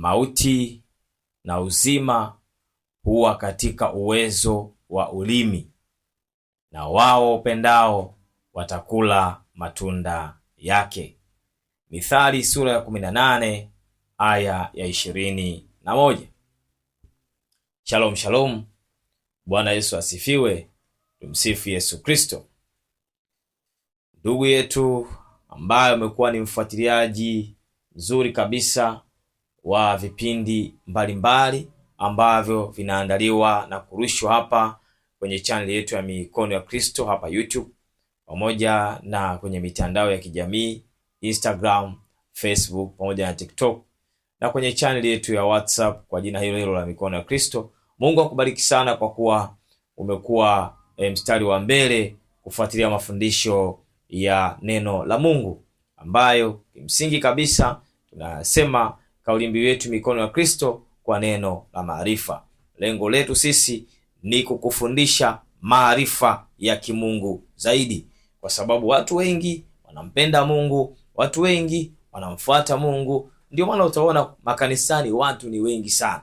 mauti na uzima huwa katika uwezo wa ulimi, na wao upendao watakula matunda yake. Mithali sura ya 18 aya ya 21. Shalom shalom. Bwana Yesu asifiwe. Tumsifu Yesu Kristo. Ndugu yetu ambaye umekuwa ni mfuatiliaji mzuri kabisa wa vipindi mbalimbali ambavyo vinaandaliwa na kurushwa hapa kwenye channel yetu ya Mikono ya Kristo hapa YouTube, pamoja na kwenye mitandao ya kijamii Instagram, Facebook pamoja na TikTok, na kwenye channel yetu ya WhatsApp kwa jina hilo hilo la Mikono ya Kristo. Mungu akubariki sana kwa kuwa umekuwa mstari wa mbele kufuatilia mafundisho ya neno la Mungu, ambayo kimsingi kabisa tunasema kauli mbiu yetu Mikono ya Kristo kwa neno la maarifa. Lengo letu sisi ni kukufundisha maarifa ya kimungu zaidi, kwa sababu watu wengi wanampenda Mungu, watu wengi wanamfuata Mungu. Ndio maana utaona makanisani watu ni wengi sana,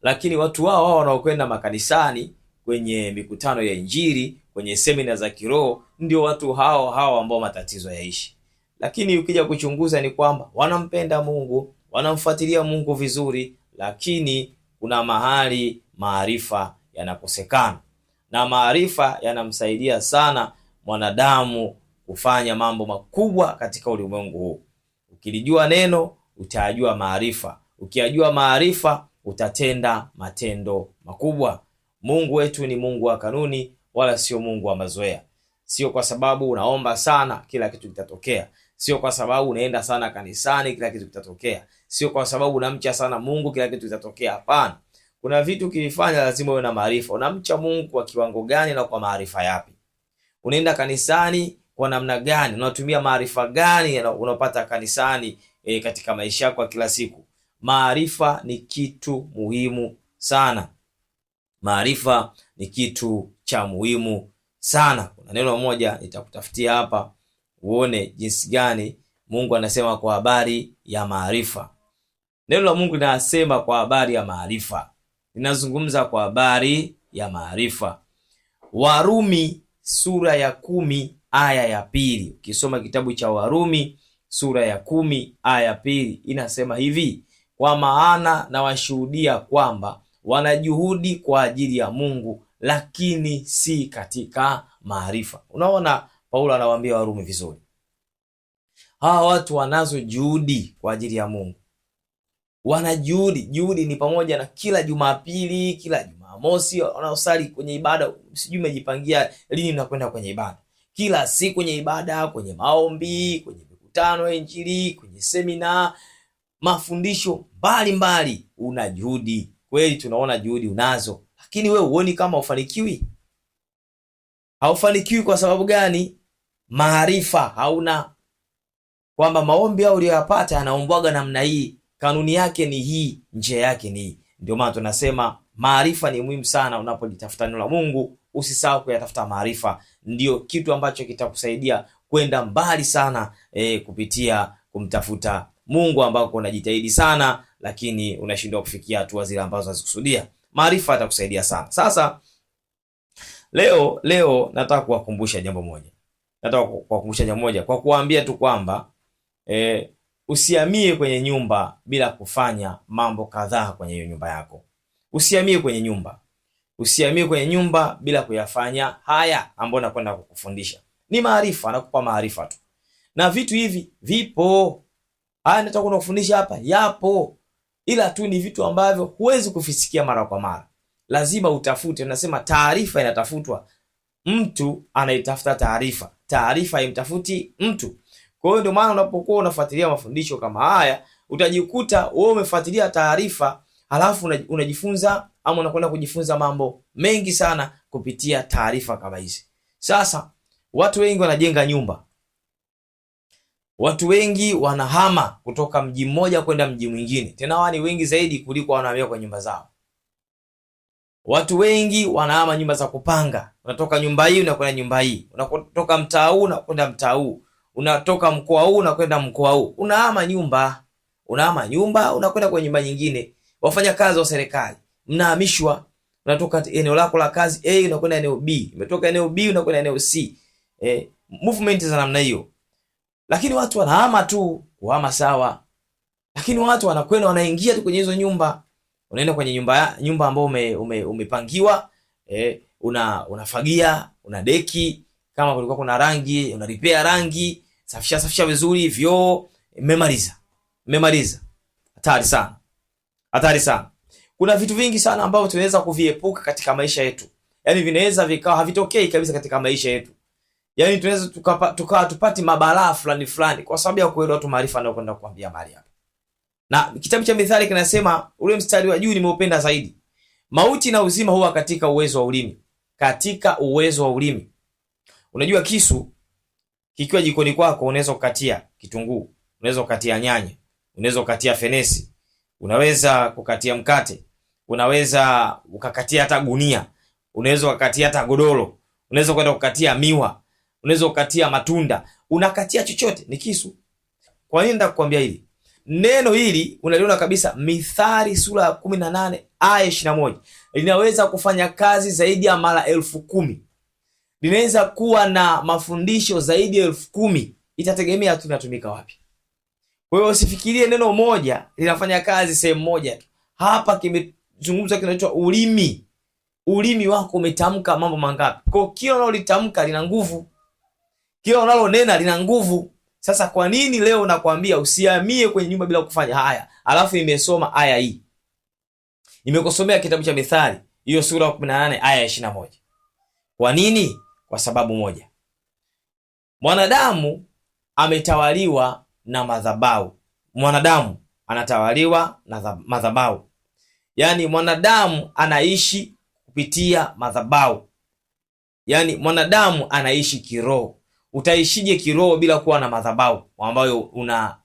lakini watu wao wanaokwenda makanisani kwenye mikutano ya Injili, kwenye semina za kiroho, ndio watu hao ambao matatizo yaishi. Lakini ukija kuchunguza ni kwamba wanampenda Mungu, wanamfuatilia Mungu vizuri, lakini kuna mahali maarifa yanakosekana. Na maarifa yanamsaidia sana mwanadamu kufanya mambo makubwa katika ulimwengu huu. Ukilijua neno, utajua maarifa. Ukiyajua maarifa, utatenda matendo makubwa. Mungu wetu ni Mungu wa kanuni, wala sio Mungu wa mazoea. Sio kwa sababu unaomba sana kila kitu kitatokea. Sio kwa sababu unaenda sana kanisani kila kitu kitatokea. Sio kwa sababu unamcha sana Mungu kila kitu kitatokea. Hapana. Kuna vitu ukivifanya lazima uwe na maarifa. Unamcha Mungu kwa kiwango gani na kwa maarifa yapi? Unaenda kanisani kwa namna gani? Unatumia maarifa gani unapata kanisani katika maisha yako kila siku? Maarifa ni kitu muhimu sana. Maarifa ni kitu cha muhimu sana. Kuna neno moja nitakutafutia hapa uone jinsi gani Mungu anasema kwa habari ya maarifa. Neno la Mungu linasema kwa habari ya maarifa. Linazungumza kwa habari ya maarifa. Warumi sura ya 10 aya ya 2. Ukisoma kitabu cha Warumi sura ya 10 aya ya 2 inasema hivi: kwa maana na washuhudia kwamba wanajuhudi kwa ajili ya Mungu, lakini si katika maarifa. Unaona, Paulo anawaambia Warumi vizuri. Hawa watu wanazo juhudi kwa ajili ya Mungu. Wanajuhudi. Juhudi ni pamoja na kila Jumapili, kila Jumamosi wanaosali kwenye ibada. Sijui umejipangia lini mnakwenda kwenye ibada. Kila siku kwenye ibada, kwenye maombi, kwenye mikutano ya Injili, kwenye semina, mafundisho mbalimbali. Una juhudi. Kweli tunaona juhudi unazo, lakini wewe huoni kama ufanikiwi? Haufanikiwi kwa sababu gani? Maarifa hauna, kwamba maombi au uliyopata yanaombwaga namna hii, kanuni yake ni hii, njia yake ni hii. Ndio maana tunasema maarifa ni muhimu sana. Unapolitafuta neno la Mungu, usisahau kuyatafuta maarifa. Ndio kitu ambacho kitakusaidia kwenda mbali sana kupitia kumtafuta Mungu, ambako unajitahidi sana lakini unashindwa kufikia hatua zile ambazo unazikusudia. Maarifa yatakusaidia sana. Sasa leo nataka kuwakumbusha jambo moja. Kwa kuambia tu kwamba usihamie kwenye nyumba bila kufanya mambo kadhaa kwenye hiyo nyumba yako. Usihamie kwenye nyumba bila kuyafanya haya ambayo nakwenda kukufundisha. Ni maarifa, nakupa maarifa tu. Na vitu hivi vipo. Haya nataka kufundisha hapa yapo. Ila tu ni vitu ambavyo huwezi kufisikia mara kwa mara. Lazima utafute. Unasema taarifa inatafutwa. Mtu anaitafuta taarifa. Taarifa haimtafuti mtu. Kwa hiyo ndio maana unapokuwa unafuatilia mafundisho kama haya, utajikuta wewe umefuatilia taarifa, halafu unajifunza ama unakwenda kujifunza mambo mengi sana kupitia taarifa kama hizi. Sasa watu wengi wanajenga nyumba. Watu wengi wanahama kutoka mji mmoja kwenda mji mwingine. Tena wao ni wengi zaidi kuliko wanahamia kwa nyumba zao. Watu wengi wanahama nyumba za kupanga. Unatoka nyumba hii unakwenda nyumba hii. Unatoka mtaa huu unakwenda mtaa huu. Unatoka mkoa huu unakwenda mkoa huu. Unahama nyumba. unahama nyumba, unakwenda kwenye nyumba nyingine. Wafanya kazi wa serikali mnahamishwa, unatoka eneo lako la kazi A unakwenda eneo B, umetoka eneo B unakwenda eneo C. Movement za namna hiyo. Lakini watu wanahama tu, kuhama sawa. Lakini watu wanakwenda wanaingia tu kwenye hizo nyumba. Unaenda kwenye nyumba ambayo umepangiwa, unafagia, una deki, kama kulikuwa kuna rangi, una repair rangi, safisha vizuri, vyoo, mmemaliza. Hatari sana. Kuna vitu vingi sana ambavyo tunaweza kuviepuka katika maisha yetu. Yaani vinaweza vikawa havitokei kabisa katika maisha yetu. Yaani tunaweza tukawa tupati mabalaa fulani kwa sababu ya kuelewa tu maarifa na kwenda kuambia mahali hapa. Na kitabu cha Mithali kinasema, ule mstari wa juu nimeupenda zaidi. Mauti na uzima huwa katika uwezo wa ulimi. Katika uwezo wa ulimi. Unajua kisu kikiwa jikoni kwako unaweza kukatia kitunguu, unaweza kukatia nyanya, unaweza kukatia fenesi, unaweza kukatia mkate, unaweza ukakatia hata gunia, unaweza kukatia hata godoro, unaweza kwenda kukatia miwa, unaweza kukatia matunda, unakatia chochote, ni kisu. Kwa nini ndakuambia hili? Neno hili unaliona kabisa Mithali sura ya 18 aya 21. Linaweza kufanya kazi zaidi ya mara 10,000. Linaweza kuwa na mafundisho zaidi ya 10,000. Itategemea tu linatumika wapi. Kwa hiyo usifikirie neno moja linafanya kazi sehemu moja tu. Hapa kimezungumzwa kinaitwa ulimi. Ulimi wako umetamka mambo mangapi? Kwa kila unalolitamka lina nguvu. Kila unalonena lina nguvu. Sasa kwa nini leo nakwambia usihamie kwenye nyumba bila kufanya haya? Alafu nimesoma aya hii. Nimekusomea kitabu cha Mithali, hiyo sura ya 18 aya 21. Kwa nini? Kwa sababu moja. Mwanadamu ametawaliwa na madhabahu. Mwanadamu anatawaliwa na madhabahu. Yaani mwanadamu anaishi kupitia madhabahu. Yaani mwanadamu anaishi kiroho. Utaishije kiroho bila kuwa na madhabahu ambayo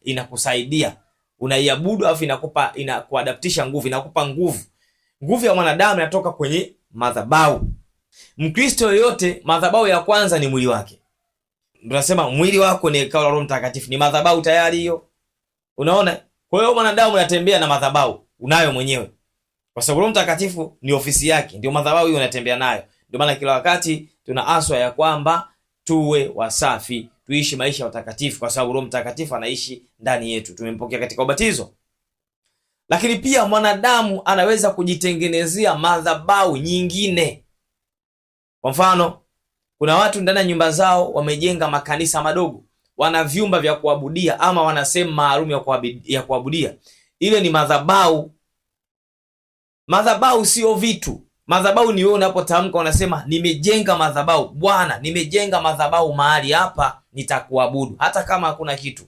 inakusaidia, unaiabudu afu inakuadaptisha nguvu, inakupa nguvu. Nguvu ya mwanadamu inatoka kwenye madhabahu. Mkristo yoyote, madhabahu ya kwanza ni mwili wake. Tunasema mwili wako ni hekalu la Roho Mtakatifu, ni madhabahu tayari hiyo. Unaona? Kwa hiyo mwanadamu anatembea na madhabahu, unayo mwenyewe. Kwa sababu Roho Mtakatifu ni ofisi yake, ndio madhabahu hiyo unatembea nayo. Ndio maana kila wakati tunaaswa ya kwamba tuwe wasafi, tuishi maisha ya utakatifu kwa sababu Roho Mtakatifu anaishi ndani yetu. Tumempokea katika ubatizo. Lakini pia mwanadamu anaweza kujitengenezea madhabahu nyingine. Kwa mfano, kuna watu ndani ya nyumba zao wamejenga makanisa madogo, wana vyumba vya kuabudia ama wana sehemu maalum ya kuabudia. Ile ni madhabahu. Madhabahu sio vitu. Madhabahu ni wewe unapotamka unasema nimejenga madhabahu. Bwana, nimejenga madhabahu mahali hapa nitakuabudu hata kama hakuna kitu.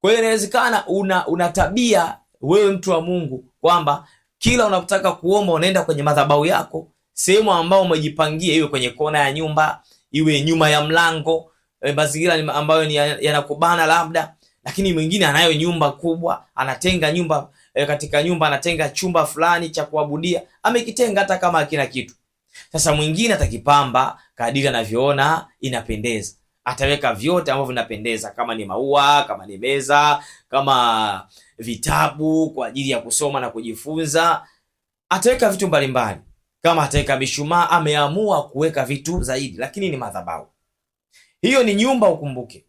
Kwa hiyo inawezekana una tabia wewe mtu wa Mungu kwamba kila unapotaka kuomba unaenda kwenye madhabahu yako, sehemu ambayo umejipangia, iwe kwenye kona ya nyumba, iwe nyuma ya mlango, mazingira ambayo yanakubana labda. Lakini mwingine anayo nyumba kubwa, anatenga nyumba katika nyumba anatenga chumba fulani cha kuabudia, amekitenga hata kama hakina kitu. Sasa mwingine atakipamba kadiri anavyoona inapendeza. Ataweka vyote ambavyo vinapendeza, kama ni maua, kama ni meza, kama vitabu kwa ajili ya kusoma na kujifunza. Ataweka vitu mbalimbali. Kama ataweka mishumaa, ameamua kuweka vitu zaidi, lakini ni madhabahu. Hiyo ni nyumba, ukumbuke.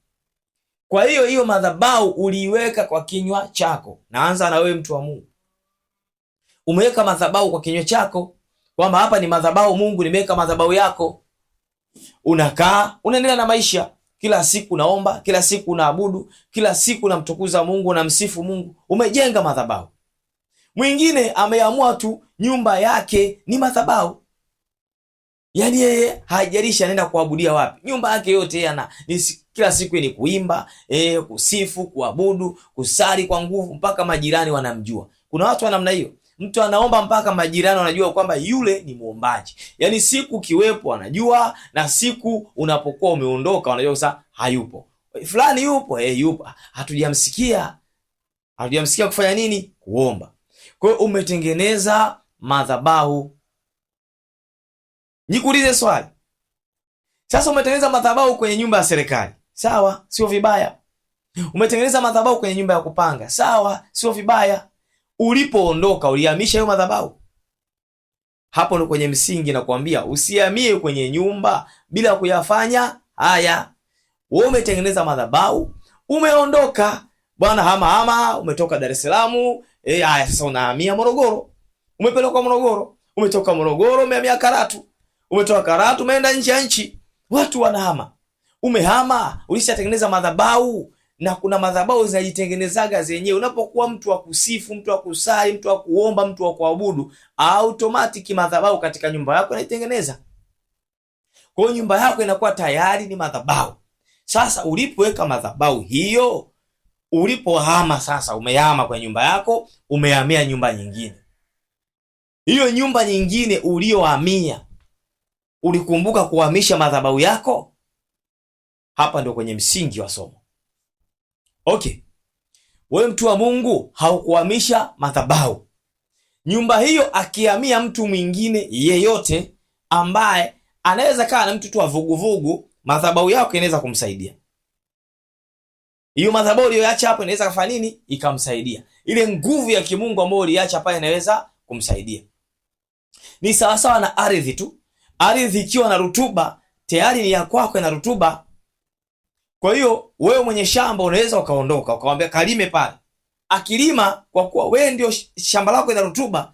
Kwa hiyo madhabahu uliiweka kwa kinywa chako. Naanza na wewe mtu wa Mungu. Umeweka madhabahu kwa kinywa chako kwamba hapa ni madhabahu, Mungu nimeweka madhabahu yako. Unakaa, unaendelea na maisha. Kila siku unaomba, kila siku unaabudu, kila siku unamtukuza Mungu, unamsifu Mungu. Umejenga madhabahu. Mwingine ameamua tu nyumba yake ni madhabahu. Yaani yeye haijalishi anaenda kuabudia wapi. Nyumba yake yote kila siku ni kuimba, kusifu, kuabudu, kusali kwa nguvu mpaka majirani wanamjua. Kuna watu wa namna hiyo. Mtu anaomba mpaka majirani wanajua kwamba yule ni muombaji. Yaani siku kiwepo wanajua, na siku unapokuwa umeondoka wanajua sasa hayupo. Fulani yupo, yupo. Hatujamsikia kufanya nini? Kuomba. Kwa hiyo umetengeneza madhabahu. Nikuulize swali. Sasa umetengeneza madhabahu kwenye nyumba ya serikali. Sawa, sio vibaya. Umetengeneza madhabahu kwenye nyumba ya kupanga, sawa, sio vibaya. Ulipoondoka ulihamisha hiyo madhabahu. Hapo ndo kwenye msingi na kuambia usihamie kwenye nyumba bila kuyafanya haya. Wewe umetengeneza madhabahu, umeondoka bwana, hama umetoka Dar es Salaam, haya sasa unahamia Morogoro. Umepelekwa Morogoro, umetoka Morogoro umehamia Karatu. Umetoka Karatu umeenda nje ya nchi. Watu wanahama. Umehama, ulishatengeneza madhabahu, na kuna madhabahu zinajitengenezaga zenyewe. Unapokuwa mtu wa kusifu, mtu wa kusali, mtu wa kuomba, mtu wa kuabudu, automatic madhabahu katika nyumba yako inaitengeneza. Kwa hiyo nyumba yako inakuwa tayari ni madhabahu. Sasa ulipoweka madhabahu hiyo, ulipohama sasa, umehama kwa nyumba yako, umehamia nyumba nyingine. Hiyo nyumba nyingine uliohamia, ulikumbuka kuhamisha madhabahu yako? Hapa ndio kwenye msingi wa somo. Okay. Wewe mtu wa Mungu haukuhamisha madhabahu. Nyumba hiyo akihamia mtu mwingine yeyote ambaye anaweza kaa na mtu tu wa vuguvugu, madhabahu yako inaweza kumsaidia. Hiyo madhabahu uliyoacha hapo inaweza kufanya nini? Ikamsaidia. Ile nguvu ya kimungu ambayo uliacha pale inaweza kumsaidia. Ni sawa sawa na ardhi tu. Ardhi ikiwa na rutuba, tayari ni ya kwako, ina rutuba. Kwa hiyo wewe mwenye shamba unaweza ukaondoka, ukamwambia kalime pale. Akilima, kwa kuwa wewe ndio shamba lako ina rutuba,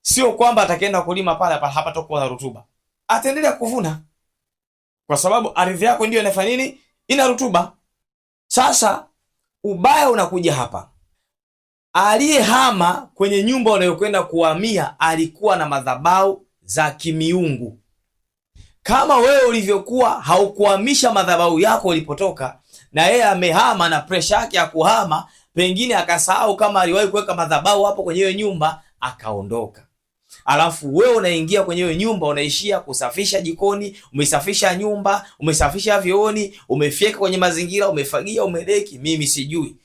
sio kwamba atakaenda kulima pale hapa tokuwa na rutuba. Ataendelea kuvuna. Kwa sababu ardhi yako ndio inafanya nini? Ina rutuba. Sasa ubaya unakuja hapa. Aliyehama kwenye nyumba unayokwenda kuhamia alikuwa na madhabahu za kimiungu. Kama wewe ulivyokuwa haukuhamisha madhabahu yako ulipotoka, na yeye amehama na pressure yake ya kuhama, pengine akasahau kama aliwahi kuweka madhabahu hapo kwenye hiyo nyumba, akaondoka. Alafu wewe unaingia kwenye hiyo nyumba, unaishia kusafisha jikoni, umesafisha nyumba, umesafisha vyooni, umefyeka kwenye mazingira, umefagia, umedeki, mimi sijui.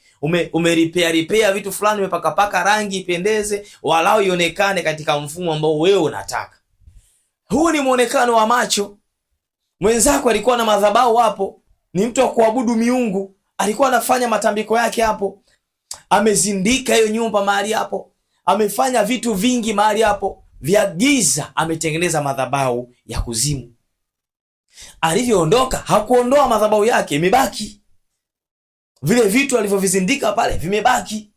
Repair vitu fulani, umepaka rangi ipendeze, walau ionekane katika mfumo ambao wewe unataka. Huu ni muonekano wa macho. Mwenzako alikuwa na madhabahu hapo, ni mtu wa kuabudu miungu, alikuwa anafanya matambiko yake hapo, amezindika hiyo nyumba mahali hapo, amefanya vitu vingi mahali hapo vya giza, ametengeneza madhabahu ya kuzimu. Alivyoondoka hakuondoa madhabahu yake, imebaki. Vile vitu alivyovizindika pale vimebaki.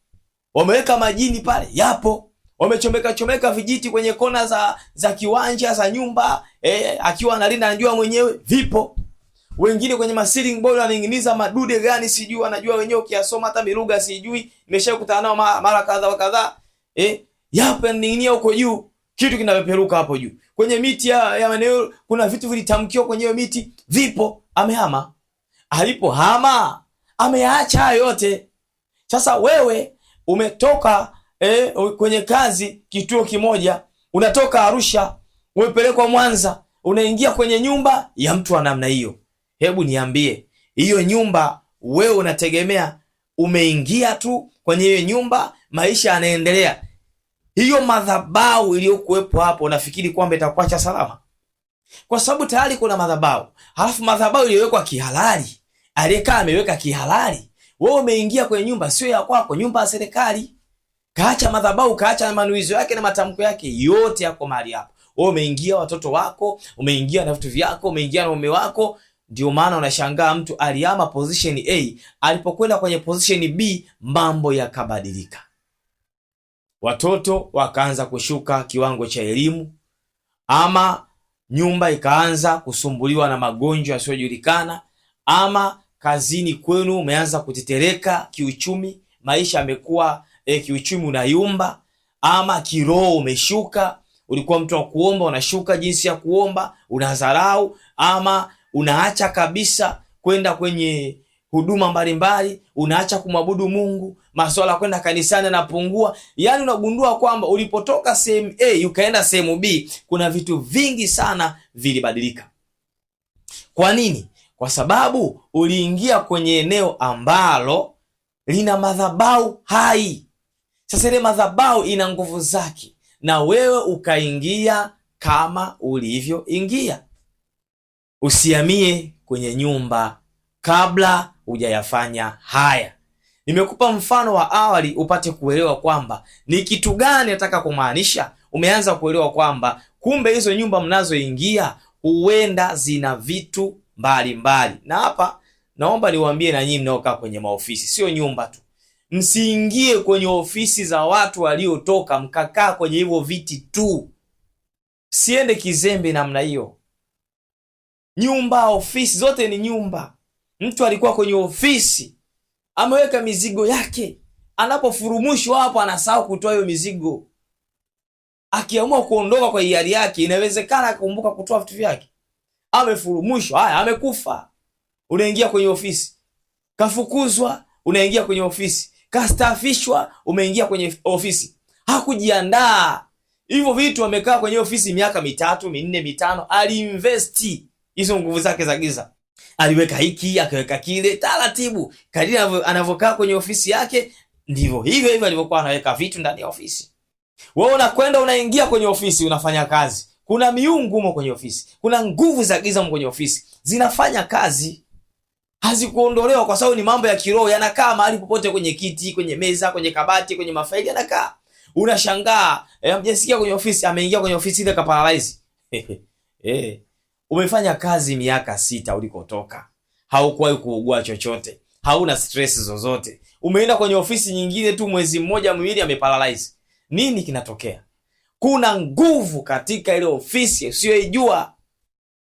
Wameweka majini pale, yapo. Wamechomeka vijiti kwenye kona za kiwanja za nyumba, akiwa analinda anajua mwenyewe, vipo. Wengine kwenye ceiling board waninginiza madude gani sijui, wanajua wenyewe, ukiyasoma hata miruga sijui, nimeshakutana nao mara kadha wa kadha. Yapo yaning'inia huko juu, kitu kinapeperuka hapo juu. Kwenye miti ya maeneo kuna vitu vilitamkiwa kwenye hiyo miti, vipo. Amehama. Alipohama ameacha yote. Sasa wewe umetoka kwenye kazi kituo kimoja, unatoka Arusha, umepelekwa Mwanza, unaingia kwenye nyumba ya mtu wa namna hiyo. Hebu niambie, hiyo nyumba wewe unategemea umeingia tu kwenye hiyo nyumba, maisha yanaendelea, hiyo madhabahu iliyokuwepo hapo unafikiri kwamba itakuacha salama? Kwa sababu tayari kuna madhabahu. Halafu madhabahu iliyowekwa kihalali, aliyekaa ameweka kihalali. Wewe umeingia kwenye nyumba sio ya kwako, nyumba ya serikali. Kaacha madhabahu, kaacha manuizo yake na matamko yake, yote yako mahali hapo. Wewe umeingia watoto wako, umeingia na vitu vyako, umeingia na mume wako. Ndio maana unashangaa mtu alihama position A, alipokwenda kwenye position B mambo yakabadilika. Watoto wakaanza kushuka kiwango cha elimu, ama nyumba ikaanza kusumbuliwa na magonjwa yasiyojulikana, ama kazini kwenu umeanza kutetereka kiuchumi, maisha yamekuwa kiuchumi unayumba, ama kiroho umeshuka. Ulikuwa mtu wa kuomba, unashuka jinsi ya kuomba, unadharau, ama unaacha kabisa kwenda kwenye huduma mbalimbali, unaacha kumwabudu Mungu, masuala kwenda kanisani yanapungua. Yaani unagundua kwamba ulipotoka sehemu A ukaenda sehemu B, kuna vitu vingi sana vilibadilika. Kwa nini? Kwa sababu uliingia kwenye eneo ambalo lina madhabahu hai. Sasa ile madhabahu ina nguvu zake, na wewe ukaingia kama ulivyoingia. Usihamie kwenye nyumba kabla hujayafanya haya. Nimekupa mfano wa awali upate kuelewa kwamba ni kitu gani nataka kumaanisha. Umeanza kuelewa kwamba kumbe hizo nyumba mnazoingia huenda zina vitu mbalimbali. Na hapa naomba niwaambie na nyinyi mnaokaa kwenye maofisi, sio nyumba tu. Msiingie kwenye ofisi za watu waliotoka mkakaa kwenye hivyo viti tu. Siende kizembe namna hiyo. Nyumba, ofisi zote ni nyumba. Mtu alikuwa kwenye ofisi, ameweka mizigo yake, anapofurumushwa hapo anasahau kutoa hiyo mizigo. Akiamua kuondoka kwa hiari yake, inawezekana akumbuka kutoa vitu vyake. Amefurumushwa, haya amekufa. Unaingia kwenye ofisi. Kafukuzwa, unaingia kwenye ofisi. Kastaafishwa, umeingia kwenye ofisi. Hakujiandaa. Hivyo vitu amekaa kwenye ofisi miaka 3, 4, 5, aliinvesti hizo nguvu zake za giza. Aliweka hiki, akaweka kile, taratibu. Kadiri anavyokaa kwenye ofisi yake, ndivyo hivyo alivyokuwa anaweka vitu ndani ya ofisi. Wewe unakwenda unaingia kwenye ofisi, unafanya kazi. Kuna miungu huko kwenye ofisi. Kuna nguvu za giza huko kwenye ofisi. Zinafanya kazi. Hazikuondolewa kwa sababu ni mambo ya kiroho, yanakaa mahali popote, kwenye kiti, kwenye meza, kwenye kabati, kwenye mafaili yanakaa. Unashangaa, mjasikia kwenye ofisi, ameingia kwenye ofisi ile kaparalyze. Umefanya kazi miaka 6 ulikotoka. Haukuwahi kuugua chochote. Hauna stress zozote. Umeenda kwenye ofisi nyingine tu mwezi mmoja miwili ameparalyze. Nini kinatokea? Kuna nguvu katika ile ofisi usiyoijua.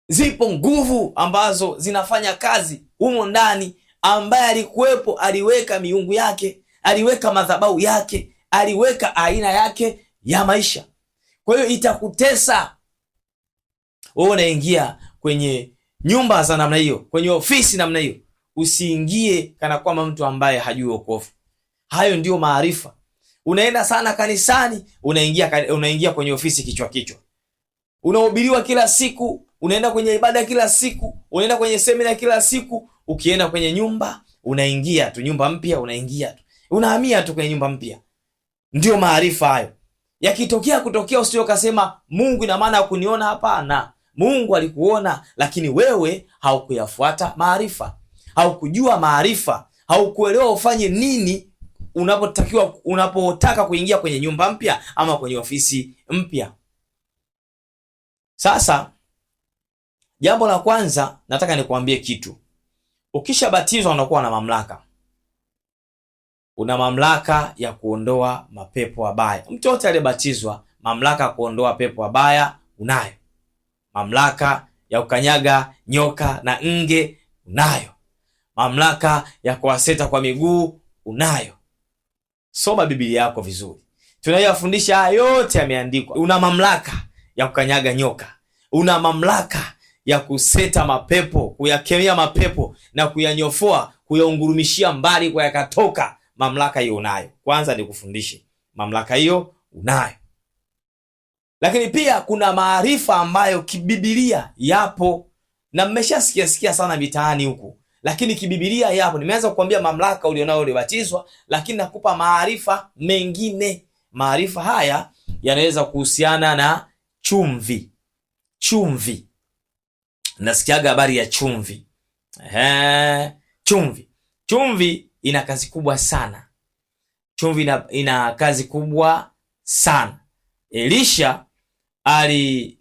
Zipo nguvu ambazo zinafanya kazi humo ndani. Ambaye alikuwepo aliweka miungu yake, aliweka madhabahu yake, aliweka aina yake ya maisha. Kwa hiyo itakutesa. Wewe unaingia kwenye nyumba za namna hiyo, kwenye ofisi namna hiyo, usiingie kana kwamba mtu ambaye hajui wokovu. Hayo ndio maarifa. Unaenda sana kanisani, unaingia kwenye ofisi kichwa. Unahubiriwa kila siku, unaenda kwenye ibada kila siku, unaenda kwenye semina kila siku. Ukienda kwenye nyumba, unaingia tu nyumba mpya, unaingia tu. Unahamia tu kwenye nyumba mpya. Ndio maarifa hayo. Yakitokea usio kasema Mungu ina maana hakuniona. Hapana. Mungu alikuona, lakini wewe haukuyafuata maarifa. Haukujua maarifa, haukuelewa ufanye nini unapotaka kuingia kwenye nyumba mpya ama kwenye ofisi mpya. Sasa jambo la kwanza nataka nikuambie kitu. Ukishabatizwa unakuwa na mamlaka. Una mamlaka ya kuondoa mapepo mabaya. Mtu yote aliyebatizwa, mamlaka ya kuondoa pepo mabaya unayo. Mamlaka ya kukanyaga nyoka na nge unayo. Mamlaka ya kuwaseta kwa miguu unayo. Soma Biblia yako vizuri. Tunayofundisha haya yote yameandikwa. Una mamlaka ya kukanyaga nyoka. Una mamlaka ya kuseta mapepo, kuyakemea mapepo na kuyanyofoa, kuyaungurumishia mbali kwa yakatoka. Mamlaka hiyo unayo. Kwanza nikufundishe. Mamlaka hiyo unayo. Lakini pia kuna maarifa ambayo kibibilia yapo na mmeshasikia sana mitaani huku. Lakini kibibilia yapo. Nimeanza kukuambia mamlaka ulionao ulibatizwa, lakini nakupa maarifa mengine. Maarifa haya yanaweza kuhusiana na chumvi. Chumvi. Nasikiaga habari ya chumvi. Chumvi. Chumvi ina kazi kubwa sana. Chumvi ina kazi kubwa sana. Elisha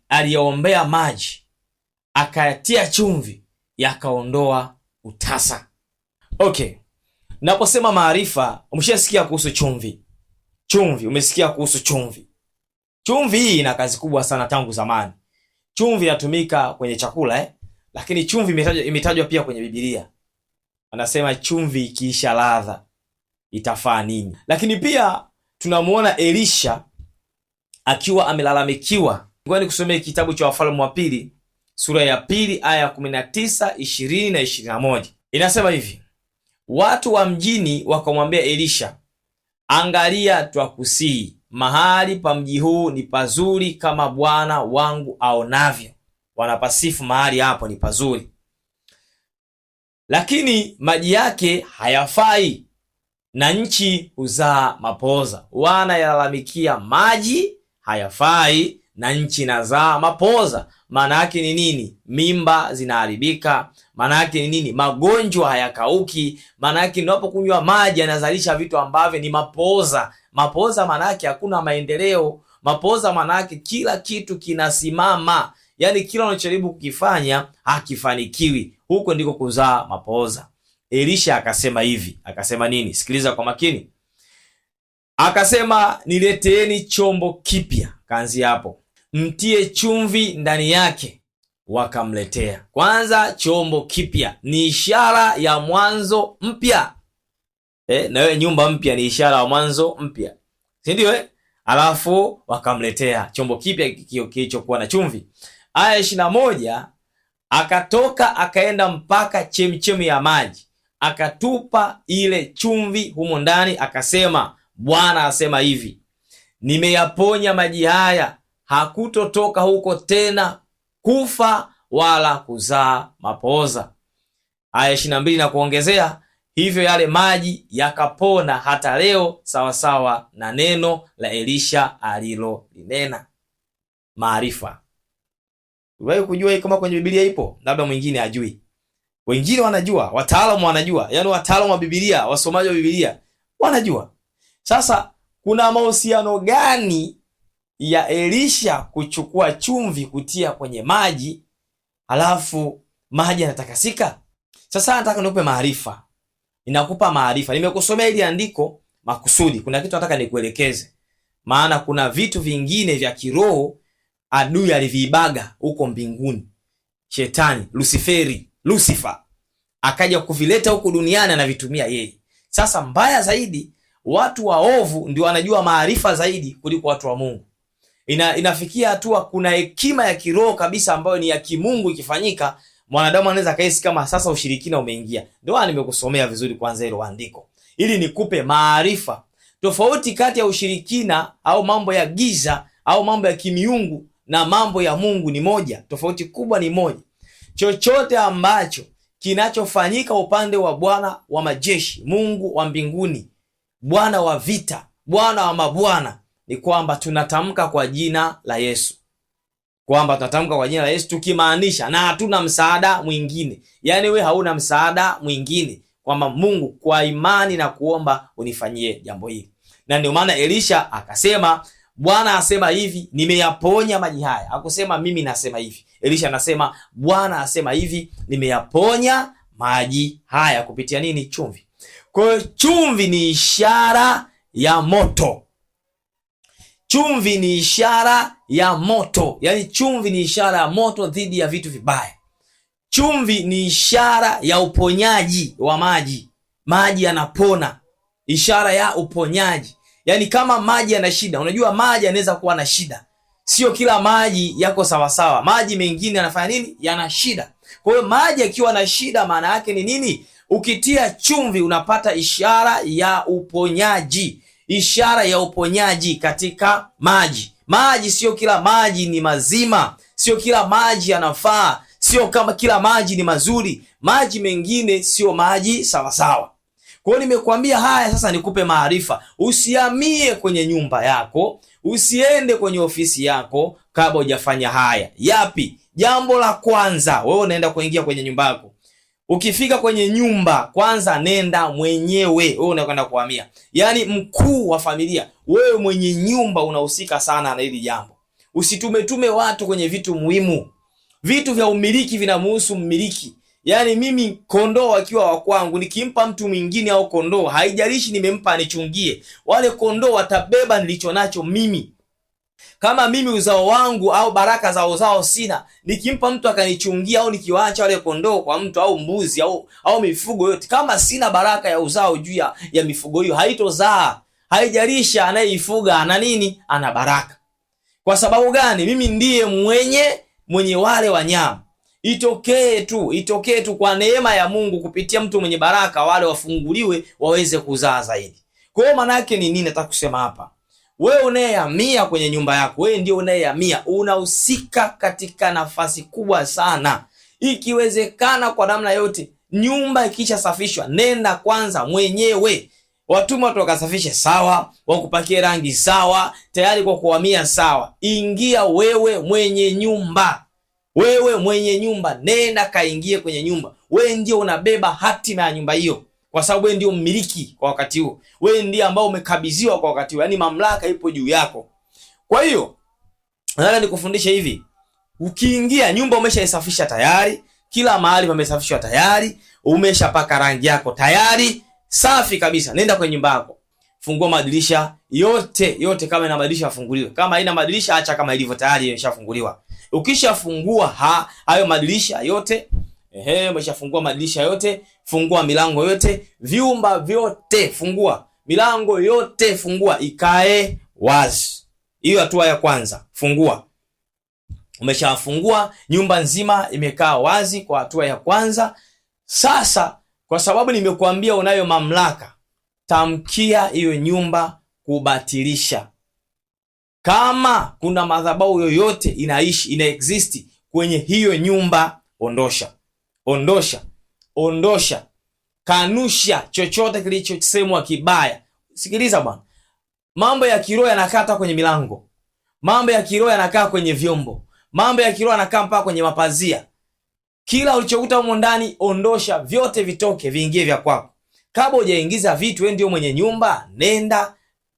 aliombea maji, akayatia chumvi, yakaondoa utasa. Okay. Naposema maarifa, umeshasikia kuhusu chumvi. Chumvi, umesikia kuhusu chumvi. Chumvi hii ina kazi kubwa sana tangu zamani. Chumvi inatumika kwenye chakula lakini chumvi imetajwa pia kwenye Biblia. Anasema chumvi ikiisha ladha itafaa nini? Lakini pia tunamuona Elisha akiwa amelalamikiwa. Ngoja nikusomee kitabu cha Wafalme wa Pili sura ya 2 aya 19, 20 na 21. Inasema hivi: watu wa mjini wakamwambia Elisha, angalia, twakusihi, mahali pa mji huu ni pazuri kama bwana wangu aonavyo. Wanapasifu mahali hapo ni pazuri, lakini maji yake hayafai na nchi huzaa mapoza. Wana yalalamikia maji hayafai na nchi inazaa mapoza. maana yake ni nini? Mimba zinaharibika. Maana yake ni nini? Magonjwa hayakauki. Maana yake unapokunywa maji yanazalisha vitu ambavyo ni mapooza. Mapooza maana yake hakuna maendeleo. Mapooza maana yake kila kitu kinasimama, yaani kila unachojaribu kukifanya hakifanikiwi. Huko ndiko kuzaa mapooza. Elisha akasema hivi, akasema nini? Sikiliza kwa makini. Akasema, nileteeni chombo kipya. Kaanzia hapo, mtie chumvi ndani yake. Wakamletea. Kwanza, chombo kipya ni ishara ya mwanzo mpya. Na wewe nyumba mpya ni ishara ya mwanzo mpya, si ndio? Alafu wakamletea chombo kipya kilichokuwa na chumvi. Aya 21, akatoka akaenda mpaka chemchemi ya maji, akatupa ile chumvi humo ndani, akasema, Bwana asema hivi, nimeyaponya maji haya, hakutotoka huko tena kufa wala kuzaa mapooza. Aya 22 na kuongezea, hivyo yale maji yakapona hata leo, sawasawa na neno la Elisha alilolinena. Maarifa. Wewe kujua hii kama kwenye Biblia ipo, labda mwingine ajui. Wengine wanajua, wataalamu wanajua. Yaani wataalamu wa Biblia, wasomaji wa Biblia wanajua. Sasa kuna mahusiano gani ya Elisha kuchukua chumvi kutia kwenye maji halafu maji yanatakasika? Sasa nataka nikupe maarifa. Ninakupa maarifa. Nimekusomea ili andiko makusudi. Kuna kitu nataka nikuelekeze. Maana kuna vitu vingine vya kiroho adui aliviibaga huko mbinguni. Shetani, Lucifer akaja kuvileta huko duniani, anavitumia yeye. Sasa mbaya zaidi, watu waovu ndio wanajua maarifa zaidi kuliko watu wa Mungu. Inafikia hatua kuna hekima ya kiroho kabisa ambayo ni ya kimungu ikifanyika, mwanadamu anaweza kaisi kama sasa ushirikina umeingia. Ndio nimekusomea vizuri kwanza hilo andiko ili nikupe maarifa. Tofauti kati ya ushirikina au mambo ya giza au mambo ya kimiungu na mambo ya Mungu ni moja. Tofauti kubwa ni moja. Chochote ambacho kinachofanyika upande wa Bwana wa majeshi, Mungu wa mbinguni, Bwana wa vita, Bwana wa mabwana, ni kwamba tunatamka kwa jina la Yesu. Kwamba tunatamka kwa jina la Yesu tukimaanisha na hatuna msaada mwingine. Yaani we hauna msaada mwingine, kwamba Mungu kwa imani na kuomba unifanyie jambo hili. Na ndio maana Elisha akasema, Bwana asema hivi, nimeyaponya maji haya. Hakusema mimi nasema hivi. Elisha anasema Bwana asema hivi, nimeyaponya maji haya kupitia nini? Chumvi. Kwa hiyo chumvi ni ishara ya moto. Chumvi ni ishara ya moto. Yaani chumvi ni ishara ya moto dhidi ya vitu vibaya. Chumvi ni ishara ya uponyaji wa maji. Maji yanapona. Ishara ya uponyaji. Yaani kama maji yana shida, unajua maji yanaweza kuwa na shida. Sio kila maji yako sawasawa. Maji mengine yanafanya nini? Yana shida. Kwa hiyo maji yakiwa na shida maana yake ni nini? Ukitia chumvi unapata ishara ya uponyaji. Ishara ya uponyaji katika maji. Maji sio kila maji ni mazima. Sio kila maji yanafaa. Sio kama kila maji ni mazuri. Maji mengine sio maji sawasawa. Kwa hiyo nimekuambia haya sasa nikupe maarifa. Usihamie kwenye nyumba yako, usiende kwenye ofisi yako kabla hujafanya haya. Yapi? Jambo la kwanza, wewe unaenda kuingia kwenye nyumba yako. Ukifika kwenye nyumba, kwanza nenda mwenyewe. Wewe unakwenda kuhamia. Yaani mkuu wa familia, wewe mwenye nyumba unahusika sana na hili jambo. Usitume watu kwenye vitu muhimu. Vitu vya umiliki vinamhusu mmiliki. Yaani mimi kondoo wakiwa wa kwangu, nikimpa mtu mwingine au kondoo, haijalishi nimempa anichungie, wale kondoo watabeba nilicho nacho mimi. Kama mimi uzao wangu au baraka za uzao sina, nikimpa mtu akanichungia au nikiwaacha wale kondoo kwa mtu au mbuzi au mifugo yote, kama sina baraka ya uzao juu ya mifugo hiyo, haitozaa. Haijalishi anayeifuga ana nini, ana baraka. Kwa sababu gani? Mimi ndiye mwenye wale wanyama. Itokee tu kwa neema ya Mungu kupitia mtu mwenye baraka, wale wafunguliwe waweze kuzaa zaidi. Kwa hiyo maana yake ni nini nataka kusema hapa? Wewe unayehamia kwenye nyumba yako, wewe ndio unayehamia, unahusika katika nafasi kubwa sana. Ikiwezekana kwa namna yote, nyumba ikisha safishwa, nenda kwanza mwenyewe. Watuma watu wakasafishe sawa, wakupakie rangi sawa, tayari kwa kuhamia sawa. Ingia wewe mwenye nyumba. Wewe mwenye nyumba, nenda kaingie kwenye nyumba. Wewe ndio unabeba hatima ya nyumba hiyo, kwa sababu wewe ndio mmiliki kwa wakati huo. Wewe ndiye ambao umekabidhiwa kwa wakati huo, yaani mamlaka ipo juu yako. Kwa hiyo nataka nikufundishe hivi, ukiingia nyumba umeshaisafisha tayari, kila mahali pamesafishwa tayari, umeshapaka rangi yako tayari, safi kabisa. Nenda kwenye nyumba yako, fungua madirisha yote, kama ina madirisha afunguliwe. Kama haina madirisha acha kama ilivyo, tayari imeshafunguliwa. Ukishafungua hayo madirisha yote, umeshafungua madirisha yote, fungua milango yote, vyumba vyote fungua, milango yote fungua, ikae wazi. Hiyo hatua ya kwanza, fungua. Umeshafungua, nyumba nzima imekaa wazi kwa hatua ya kwanza. Sasa kwa sababu nimekuambia unayo mamlaka, tamkia hiyo nyumba kubatilisha. Kama kuna madhabahu yoyote ina exist kwenye hiyo nyumba, ondosha, kanusha chochote kilichosemwa kibaya. Sikiliza bwana, mambo ya kiroho yanakata kwenye milango, mambo ya kiroho yanakaa kwenye vyombo, mambo ya kiroho yanakaa mpaka kwenye mapazia. Kila ulichokuta humo ndani, ondosha vyote, vitoke, viingie vya kwako. Kabla hujaingiza vitu, wewe ndio mwenye nyumba, nenda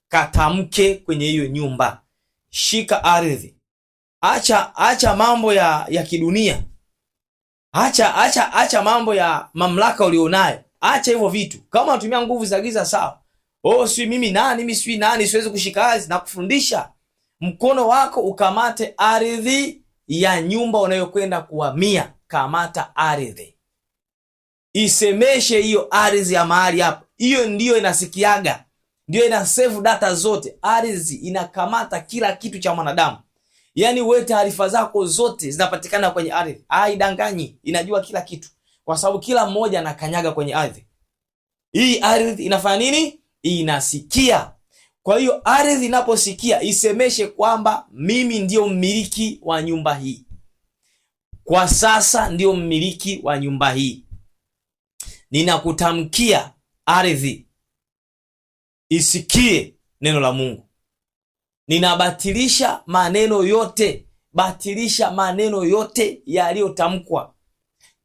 katamke kwenye hiyo nyumba. Shika ardhi. Acha mambo ya kidunia. Acha mambo ya mamlaka ulionayo. Acha hivyo vitu. Kama unatumia nguvu za giza, sawa. Si mimi nani, siwezi kushika ardhi. Na kufundisha mkono wako ukamate ardhi ya nyumba unayokwenda kuhamia. Kamata ardhi. Isemeshe hiyo ardhi ya mahali hapo. Hiyo ndiyo inasikiaga, ndio ina save data zote. Ardhi inakamata kila kitu cha mwanadamu. Yaani wewe taarifa zako zote zinapatikana kwenye ardhi. Haidanganyi, inajua kila kitu, kwa sababu kila mmoja anakanyaga kwenye ardhi. Hii ardhi inafanya nini? Inasikia. Kwa hiyo ardhi inaposikia, isemeshe kwamba mimi ndio mmiliki wa nyumba hii. Kwa sasa ndio mmiliki wa nyumba hii. Ninakutamkia ardhi, isikie neno la Mungu. Ninabatilisha maneno yote, batilisha maneno yote yaliyotamkwa.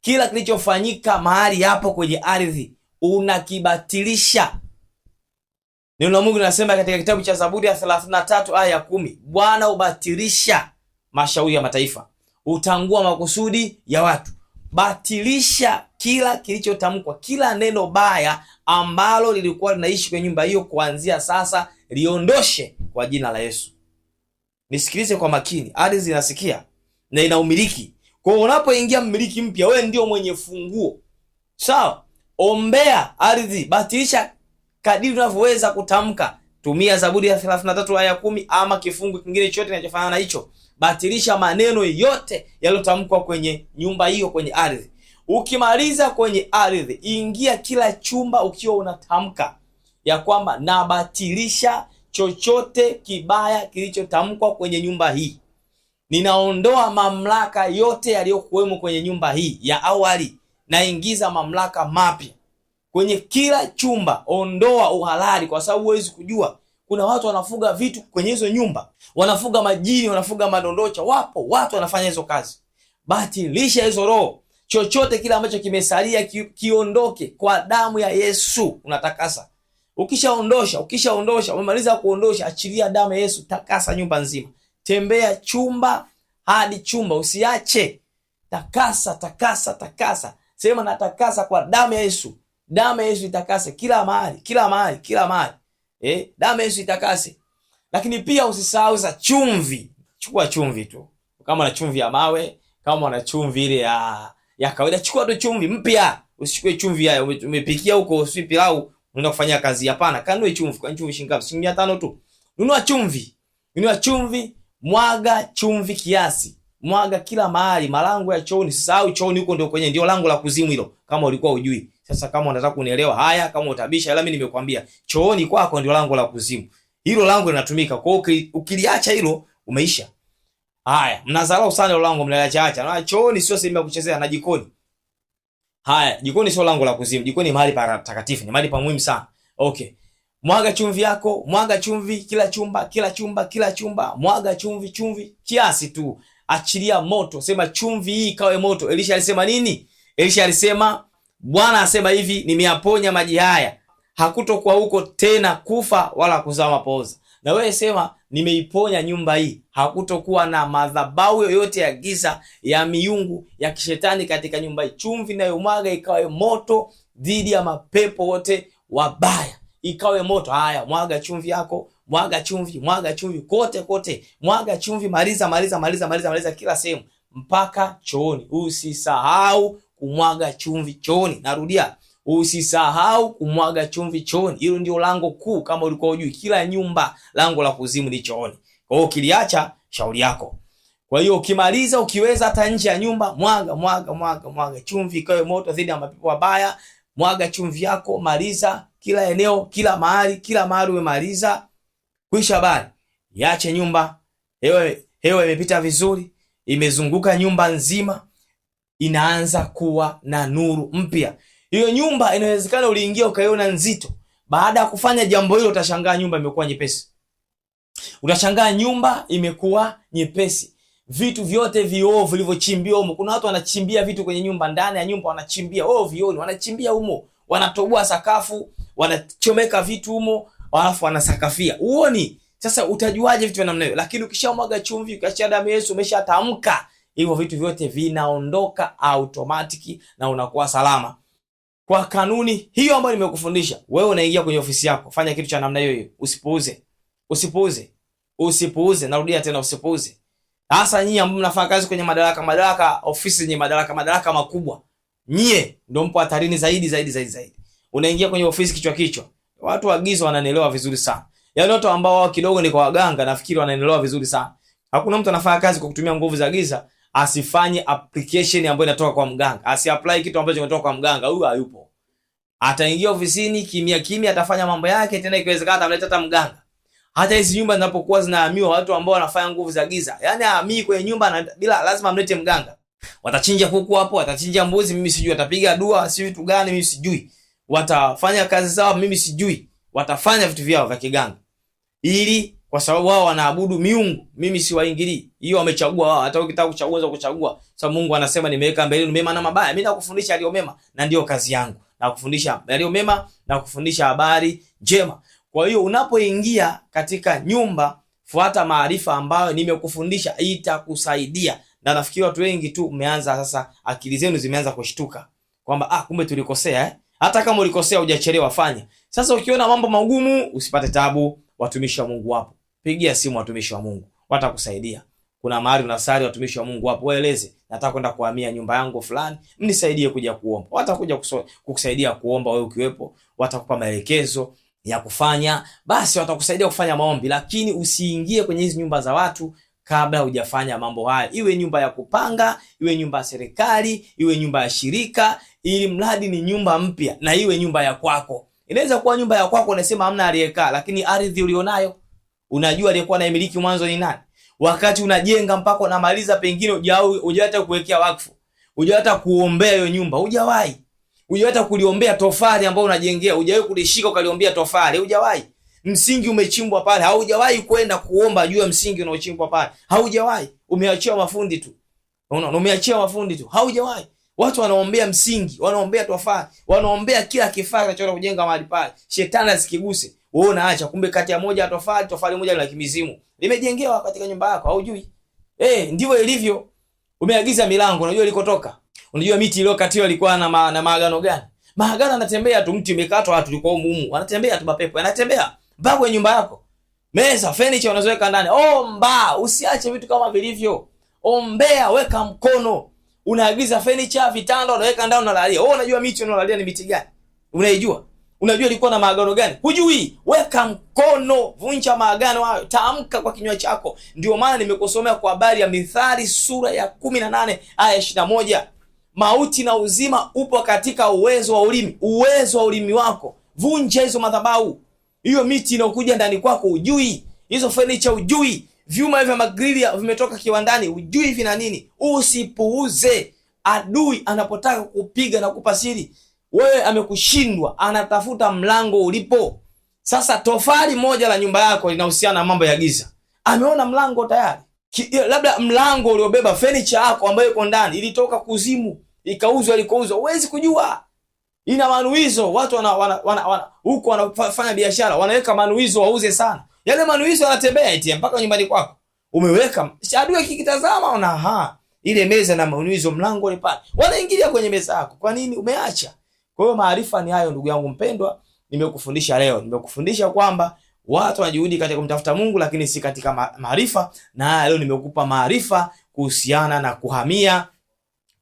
Kila kilichofanyika mahali hapo kwenye ardhi, unakibatilisha. Neno la Mungu linasema katika kitabu cha Zaburi ya 33 aya ya 10, Bwana ubatilisha mashauri ya mataifa, utangua makusudi ya watu. Batilisha kila kilichotamkwa, kila neno baya ambalo lilikuwa linaishi kwenye nyumba hiyo, kuanzia sasa liondoshe kwa jina la Yesu. Nisikilize kwa makini, ardhi inasikia na ina umiliki. Kwa hiyo unapoingia mmiliki mpya, wewe ndio mwenye funguo. Sawa? Ombea ardhi, batilisha kadiri unavyoweza kutamka. Tumia Zaburi ya 33 aya 10 ama kifungu kingine chochote kinachofanana na hicho. Batilisha maneno yote yaliyotamkwa kwenye nyumba hiyo, kwenye ardhi. Ukimaliza kwenye ardhi, ingia kila chumba ukiwa unatamka ya kwamba nabatilisha chochote kibaya kilichotamkwa kwenye nyumba hii. Ninaondoa mamlaka yote yaliyokuwemo kwenye nyumba hii ya awali, naingiza mamlaka mapya kwenye kila chumba. Ondoa uhalali, kwa sababu huwezi kujua, kuna watu wanafuga vitu kwenye hizo nyumba, wanafuga majini, wanafuga madondocha. Wapo watu wanafanya hizo kazi. Batilisha hizo roho. Chochote kile ambacho kimesalia kiondoke kwa damu ya Yesu. Unatakasa. Ukishaondosha, umemaliza kuondosha, achilia damu ya Yesu, takasa nyumba nzima. Tembea chumba hadi chumba, usiache. Takasa. Sema natakasa kwa damu ya Yesu. Damu ya Yesu itakase kila mahali. Damu ya Yesu itakase. Lakini pia usisahau za chumvi. Chukua chumvi tu. Kama na chumvi ya mawe, kama na chumvi ile ya kawaida, chukua tu chumvi mpya. Usichukue chumvi ya umepikia huko si pilau unaenda kufanya kazi. Hapana, kanunue chumvi. Kwa chumvi shilingi ngapi? Shilingi 500 tu. Nunua chumvi, mwaga chumvi kiasi. Mwaga kila mahali, malango ya chooni. Sisahau chooni huko ndio lango la kuzimu hilo, kama ulikuwa hujui. Sasa kama unataka kunielewa, haya, kama utabisha, ila mimi nimekwambia chooni kwako ndio lango la kuzimu. Hilo lango linatumika. Kwa hiyo ukiliacha hilo, umeisha. Haya, mnadharau sana hilo lango, mnaliacha. Na chooni sio sehemu ya kuchezea, na jikoni. Haya, jikoni sio lango la kuzimu. Jikoni ni mahali pa takatifu, ni mahali pa muhimu sana. Okay. Mwaga chumvi yako, mwaga chumvi kila chumba. Mwaga chumvi kiasi tu. achilia moto, sema chumvi hii ikawe moto. Elisha alisema nini? Elisha alisema, Bwana asema hivi, nimeyaponya maji haya, hakutokuwa huko tena kufa wala kuzaa mapooza. Na wewe sema, nimeiponya nyumba hii, hakutokuwa na madhabahu yoyote ya giza, ya miungu, ya kishetani katika nyumba hii. Chumvi inayomwaga ikawe moto dhidi ya mapepo wote wabaya, ikawe moto. Haya, mwaga chumvi yako, mwaga chumvi kote kote, mwaga chumvi, maliza kila sehemu mpaka chooni. Usisahau kumwaga chumvi chooni. Narudia, usisahau kumwaga chumvi chooni. Hilo ndio lango kuu, kama ulikuwa hujui. Kila nyumba lango la kuzimu ni chooni. Kwa hiyo ukiliacha, shauri yako. Kwa hiyo ukimaliza, ukiweza hata nje ya nyumba, mwaga chumvi ikawe moto dhidi ya mapepo mabaya. Mwaga chumvi yako, maliza kila eneo, kila mahali umemaliza. Kuisha habari. Iache nyumba, hewa imepita vizuri, imezunguka nyumba nzima, inaanza kuwa na nuru mpya. Hiyo nyumba inawezekana uliingia ukaiona nzito. Baada ya kufanya jambo hilo, utashangaa nyumba imekuwa nyepesi. Utashangaa nyumba imekuwa nyepesi. Vitu vyote viovu vilivyochimbiwa humo. Kuna watu wanachimbia vitu kwenye nyumba, ndani ya nyumba wanachimbia, vioni, wanachimbia humo, wanatoboa sakafu, wanachomeka vitu humo, alafu wanasakafia. Uoni? Sasa utajuaje vitu vya namna hiyo? Lakini ukishamwaga chumvi, ukashia damu ya Yesu, umeshatamka, hivyo vitu vyote vinaondoka automatic na unakuwa salama. Kwa kanuni hiyo ambayo nimekufundisha, wewe unaingia kwenye ofisi yako, fanya kitu cha namna hiyo. Usipuuze. Narudia tena, usipuuze. Hasa nyinyi ambao mnafanya kazi kwenye madaraka, ofisi yenye madaraka makubwa, nyie ndio mpo hatarini zaidi. Unaingia kwenye ofisi kichwa. Watu wa giza wananielewa vizuri sana. Yaani watu ambao wao kidogo ni kwa waganga, nafikiri wananielewa vizuri sana. Hakuna mtu anafanya kazi kwa kutumia nguvu za giza asifanye application ambayo inatoka kwa mganga. Asiapply kitu ambacho kinatoka kwa mganga, huyo hayupo. Ataingia ofisini kimya, atafanya mambo yake, tena ikiwezekana atamleta hata mganga. Hata hizi nyumba zinapokuwa zinahamia watu ambao wanafanya nguvu za giza, yani ahamii kwenye nyumba bila lazima amlete mganga. Watachinja kuku hapo, watachinja mbuzi, mimi sijui, watapiga dua, si vitu gani mimi sijui. Watafanya kazi zao, mimi sijui. Watafanya vitu vyao vya kiganga. Ili kwa sababu wao wanaabudu miungu, mimi siwaingilii. Hiyo wamechagua wao. Hata ukitaka kuchagua. Sababu Mungu anasema nimeweka mbele yenu mema na mabaya. Mimi nakufundisha yaliyo mema, na ndio kazi yangu. Nakufundisha yaliyo mema na kufundisha habari njema. Kwa hiyo unapoingia katika nyumba, fuata maarifa ambayo nimekufundisha, itakusaidia. Na nafikiri watu wengi tu umeanza sasa, akili zenu zimeanza kushtuka kwamba kumbe tulikosea. Hata kama ulikosea hujachelewa, fanya. Sasa ukiona mambo magumu, usipate tabu, watumishi wa Mungu wapo. Pigia simu watumishi wa Mungu, watakusaidia. Kuna mahali unasali, watumishi wa Mungu wapo, waeleze, nataka kwenda kuhamia nyumba yangu fulani, mnisaidie kuja kuomba. Watakuja kukusaidia kuomba wewe ukiwepo, watakupa maelekezo ya kufanya, basi watakusaidia kufanya maombi. Lakini usiingie kwenye hizi nyumba za watu kabla hujafanya mambo haya. Iwe nyumba ya kupanga, iwe nyumba ya serikali, iwe nyumba ya shirika, ili mradi ni nyumba mpya na iwe nyumba ya kwako. Inaweza kuwa nyumba ya kwako unasema hamna aliyekaa, lakini ardhi ulionayo unajua aliyekuwa anayemiliki mwanzo ni nani. Wakati unajenga mpaka unamaliza, pengine hujawata kuwekea wakfu, hujawata kuombea hiyo nyumba, hujawata kuliombea tofali ambao unajengea, hujawahi kulishika ukaliombea tofali, hujawahi. Msingi umechimbwa pale, haujawahi kwenda kuomba juu ya msingi unaochimbwa pale, haujawahi. Umeachia mafundi tu, haujawahi. Watu wanaombea msingi, wanaombea tofali, wanaombea kila kifaa kinachotaka kujenga mahali pale, shetani asikiguse. Wewe unaacha, kumbe kati ya moja tofali moja la kimizimu limejengewa katika nyumba yako, haujui. Ndivyo ilivyo. Umeagiza milango, unajua ilikotoka. Unajua miti iliyokatiwa ilikuwa na maagano gani? Maagano anatembea tu, mti umekatwa, watu liko humu, wanatembea tu, mapepo yanatembea mpaka kwenye nyumba yako. Meza, furniture unazoweka ndani, omba, usiache vitu kama vilivyo. Ombea, weka mkono. Unaagiza furniture, vitanda unaweka ndani, unalalia. Unajua miti unalalia ni miti gani? Unaijua? Unajua ilikuwa na maagano gani? Hujui. Weka mkono, vunja maagano hayo, tamka kwa kinywa chako. Ndio maana nimekusomea kwa habari ya Mithali sura ya 18 aya 21. Mauti na uzima upo katika uwezo wa ulimi. Uwezo wa ulimi wako. Vunja hizo madhabahu. Hiyo miti inayokuja ndani kwako hujui. Hizo furniture hujui. Vyuma vya magrili vimetoka kiwandani hujui vina nini. Usipuuze. Adui anapotaka kupiga na kukupa siri, wewe amekushindwa, anatafuta mlango ulipo. Sasa tofali moja la nyumba yako linahusiana na mambo ya giza. Ameona mlango tayari. labda mlango uliobeba furniture yako ambayo iko ndani ilitoka kuzimu ikauzwa ilikouzwa, huwezi kujua. Ina manuizo, watu huko wanafanya biashara wanaweka manuizo wauze sana. Yale manuizo yanatembea eti mpaka nyumbani kwako. Umeweka, adui kikitazama ona ile meza na manuizo mlango ni pale. Wanaingilia kwenye meza yako. Kwa nini umeacha? Kwa hiyo maarifa ni hayo ndugu yangu mpendwa, nimekufundisha leo. Nimekufundisha kwamba watu wanajuhudi katika kumtafuta Mungu lakini si katika maarifa, na leo nimekupa maarifa kuhusiana na kuhamia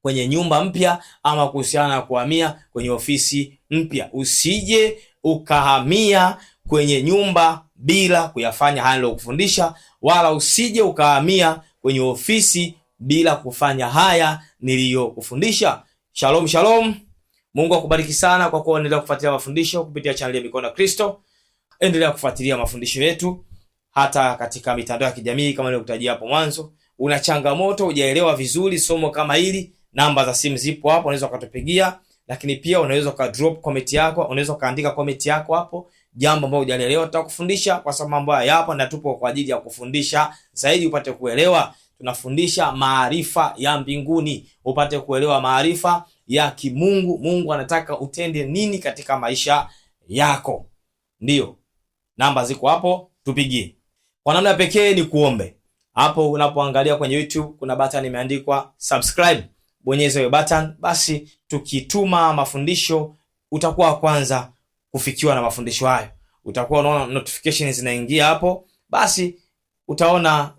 kwenye nyumba mpya ama kuhusiana na kuhamia kwenye ofisi mpya. Usije ukahamia kwenye nyumba bila kuyafanya haya niliyokufundisha, wala usije ukahamia kwenye ofisi bila kufanya haya niliyokufundisha. Shalom shalom. Mungu akubariki sana kwa kuendelea kufuatilia mafundisho kupitia channel ya Mikono ya Kristo. Endelea kufuatilia mafundisho yetu hata katika mitandao ya kijamii kama nilivyokutajia hapo mwanzo. Una changamoto, hujaelewa vizuri somo kama hili, namba za simu zipo hapo, unaweza ukatupigia. Lakini pia unaweza ka drop comment yako, unaweza kaandika comment yako hapo, jambo ambalo hujaelewa tutakufundisha, kwa sababu mambo haya hapa na tupo kwa ajili ya kufundisha zaidi upate kuelewa. Tunafundisha maarifa ya mbinguni, upate kuelewa maarifa ya kimungu. Mungu anataka utende nini katika maisha yako. Ndio. Namba ziko hapo, tupigie. Kwa namna pekee ni kuombe. Hapo unapoangalia kwenye YouTube kuna button imeandikwa subscribe. Bonyeza hiyo button, basi tukituma mafundisho utakuwa kwanza kufikiwa na mafundisho hayo. Utakuwa unaona notifications zinaingia hapo, basi utaona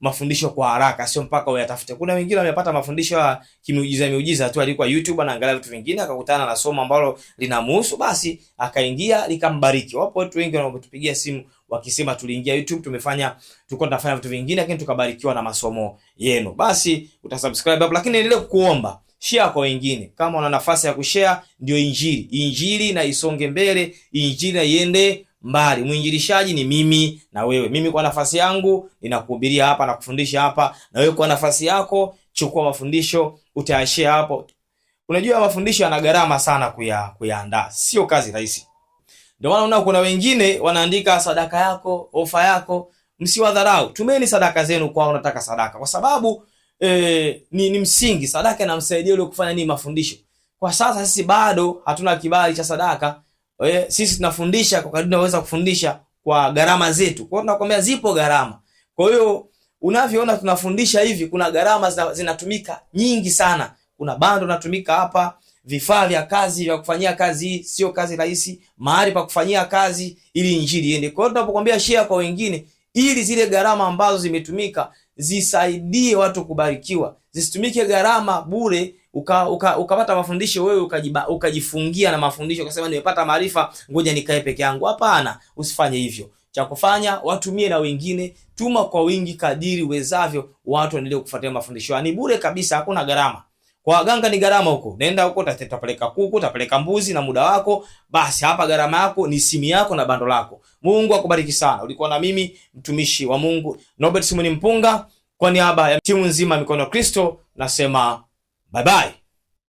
mafundisho kwa haraka, sio mpaka uyatafute. Kuna wengine wamepata mafundisho ya miujiza tu, alikuwa YouTube anaangalia vitu vingine akakutana na somo ambalo linamhusu, basi akaingia likambariki. Wapo watu wengi wanaotupigia simu wakisema tuliingia YouTube tulikuwa tunafanya vitu vingine lakini tukabarikiwa na masomo yenu. Basi utasubscribe hapo, lakini endelea kuomba, share kwa wengine. Kama una nafasi ya kushare, ndio injili na isonge mbele, injili na iende mbali. Mwinjilishaji ni mimi na wewe. Mimi kwa nafasi yangu ninakuhubiria hapa na kufundisha hapa, na wewe kwa nafasi yako chukua mafundisho utayashare hapo. Unajua mafundisho yana gharama sana kuyaandaa, sio kazi rahisi. Ndio maana unaona kuna wengine wanaandika sadaka yako, ofa yako, msiwadharau. Tumeni sadaka zenu kwa unataka sadaka, kwa sababu ni msingi. Sadaka inamsaidia yule kufanya nini? Mafundisho. Kwa sasa sisi bado hatuna kibali cha sadaka. Sisi tunafundisha kwa kadri tunaweza kufundisha kwa gharama zetu. Kwa hiyo tunakwambia zipo gharama. Kwa hiyo unavyoona tunafundisha hivi, kuna gharama zinatumika nyingi sana. Kuna bando natumika hapa, vifaa vya kazi vya kufanyia kazi, sio kazi rahisi, mahali pa kufanyia kazi ili injili iende. Kwa hiyo tunapokuambia share kwa wengine, ili zile gharama ambazo zimetumika zisaidie watu kubarikiwa. Zisitumike gharama bure ukapata mafundisho wewe ukajifungia na mafundisho ukasema nimepata maarifa ngoja nikae peke yangu. Hapana, usifanye hivyo. Cha kufanya watumie na wengine, tuma kwa wingi kadiri uwezavyo, watu waendelee kufuatilia mafundisho. Ni bure kabisa, hakuna gharama. Kwa waganga ni gharama huko. Nenda huko utapeleka kuku, utapeleka mbuzi na muda wako. Basi hapa gharama yako ni simu yako na bando lako. Mungu akubariki sana. Ulikuwa na mimi mtumishi wa Mungu Norbert Simoni Mpunga, kwa niaba ya timu nzima Mikono ya Kristo nasema bye bye.